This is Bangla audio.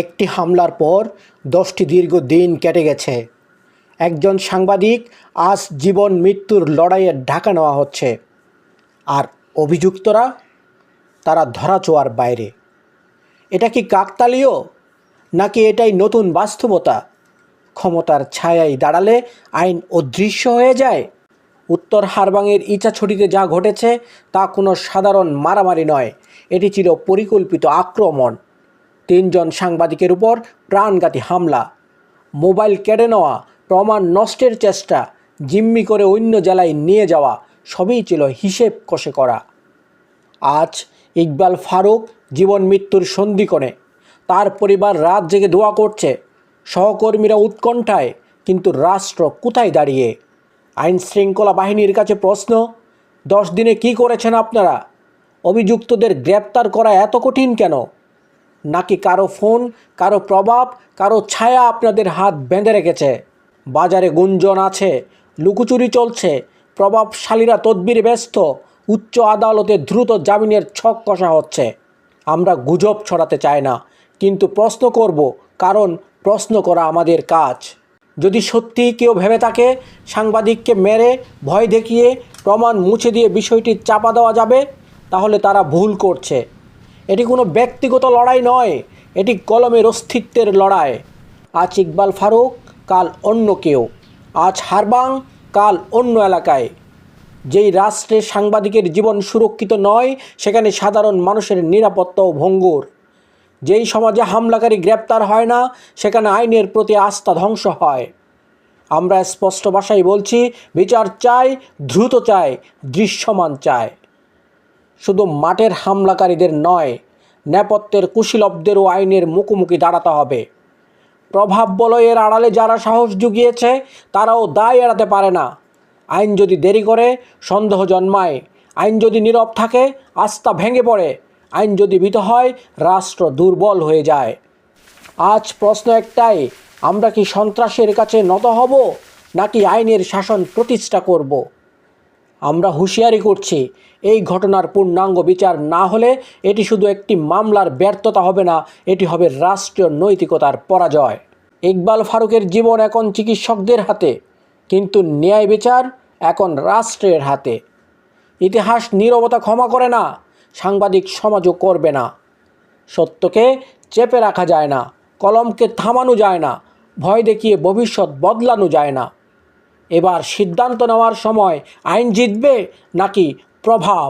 একটি হামলার পর 10টি দীর্ঘ দিন কেটে গেছে। একজন সাংবাদিক আজ জীবন মৃত্যুর লড়াইয়ে ঢাকা নেওয়া হচ্ছে, আর অভিযুক্তরা তারা ধরাছোঁয়ার বাইরে। এটা কি কাকতালীয়, নাকি এটাই নতুন বাস্তবতা? ক্ষমতার ছায়ায় দাঁড়ালে আইন অদৃশ্য হয়ে যায়। উত্তর হারবাংয়ের ইছাছড়িতে যা ঘটেছে তা কোনো সাধারণ মারামারি নয়, এটি ছিল পরিকল্পিত আক্রমণ। 3 জন সাংবাদিকের উপর প্রাণঘাতী হামলা, মোবাইল কেড়ে নেওয়া, প্রমাণ নষ্টের চেষ্টা, জিম্মি করে অন্য জেলায় নিয়ে যাওয়া, সবই ছিল হিসেব কষে করা। আজ ইকবাল ফারুক জীবন মৃত্যুর সন্ধিক্ষণে। তার পরিবার রাত জেগে দোয়া করছে, সহকর্মীরা উৎকণ্ঠায়। কিন্তু রাষ্ট্র কোথায় দাঁড়িয়ে? আইন শৃঙ্খলা বাহিনীর কাছে প্রশ্ন, 10 দিনে কি করেছেন আপনারা? অভিযুক্তদের গ্রেপ্তার করা এত কঠিন কেন? নাকি কারো ফোন, কারো প্রভাব, কারো ছায়া আপনাদের হাত বেঁধে রেখেছে? বাজারে গুঞ্জন আছে, লুকোচুরি চলছে, প্রভাবশালীরা তদবিরে ব্যস্ত, উচ্চ আদালতে দ্রুত জামিনের ছক কষা হচ্ছে। আমরা গুজব ছড়াতে চাই না, কিন্তু প্রশ্ন করব, কারণ প্রশ্ন করা আমাদের কাজ। যদি সত্যিই কেউ ভেবে থাকে সাংবাদিককে মেরে, ভয় দেখিয়ে, প্রমাণ মুছে দিয়ে বিষয়টি চাপা দেওয়া যাবে, তাহলে তারা ভুল করছে। এটি কোনো ব্যক্তিগত লড়াই নয়, এটি কলমের অস্তিত্বের লড়াই। আজ ইকবাল ফারুক, কাল অন্য কেউ। আজ হারবাং, কাল অন্য এলাকায়। যেই রাষ্ট্রে সাংবাদিকের জীবন সুরক্ষিত নয়, সেখানে সাধারণ মানুষের নিরাপত্তাও ভঙ্গুর। যেই সমাজে হামলাকারী গ্রেপ্তার হয় না, সেখানে আইনের প্রতি আস্থা ধ্বংস হয়। আমরা স্পষ্ট ভাষায় বলছি, বিচার চাই, দ্রুত চাই, দৃশ্যমান চাই। শুধু মাঠের হামলাকারীদের নয়, নেপথ্যের কুশীলবদেরও আইনের মুখোমুখি দাঁড়াতে হবে। প্রভাব বলয়ের আড়ালে যারা সাহস জুগিয়েছে, তারাও দায় এড়াতে পারে না। আইন যদি দেরি করে, সন্দেহ জন্মায়। আইন যদি নীরব থাকে, আস্থা ভেঙে পড়ে। আইন যদি ভীত হয়, রাষ্ট্র দুর্বল হয়ে যায়। আজ প্রশ্ন একটাই, আমরা কি সন্ত্রাসের কাছে নত হব, নাকি আইনের শাসন প্রতিষ্ঠা করব? আমরা হুঁশিয়ারি করছি, এই ঘটনার পূর্ণাঙ্গ বিচার না হলে এটি শুধু একটি মামলার ব্যর্থতা হবে না, এটি হবে রাষ্ট্রীয় নৈতিকতার পরাজয়। ইকবাল ফারুকের জীবন এখন চিকিৎসকদের হাতে, কিন্তু ন্যায় বিচার এখন রাষ্ট্রের হাতে। ইতিহাস নীরবতা ক্ষমা করে না, সাংবাদিক সমাজও করবে না। সত্যকে চেপে রাখা যায় না, কলমকে থামানো যায় না, ভয় দেখিয়ে ভবিষ্যৎ বদলানো যায় না। এবার সিদ্ধান্ত নেওয়ার সময়, আইন জিতবে নাকি প্রভাব?